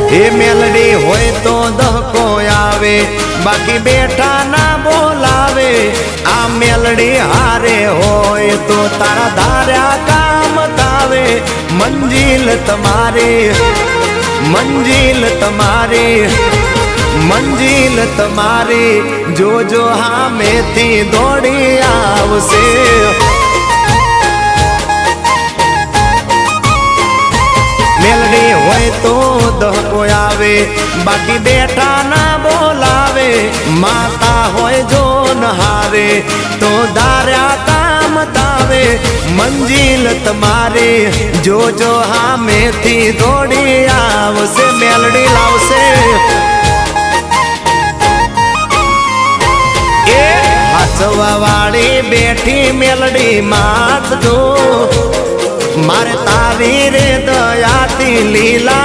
એ મેલડી હોય તો દહકો આવે, બાકી બેઠા ના બોલાવે। આ મેલડી હારે હોય તો તારા ધાર્યા કામ થાવે। મંજિલ તમારી, મંજિલ તમારી, મંજિલ તમારી જોજો હામેથી દોડી આવશે। મેલડી હોય તો દહકો આવે, બાકી બેઠા ના બોલાવે। માતા હોય જો નહારે તો ધાર્યા કામ થાવે। મંજિલ તમારી જોજો હામેથી દોડી આવશે। મેલડી લાવશે એ હાચવા વાળી બેઠી મેલડી માત જો, મારે તારી રે દયાથી લીલા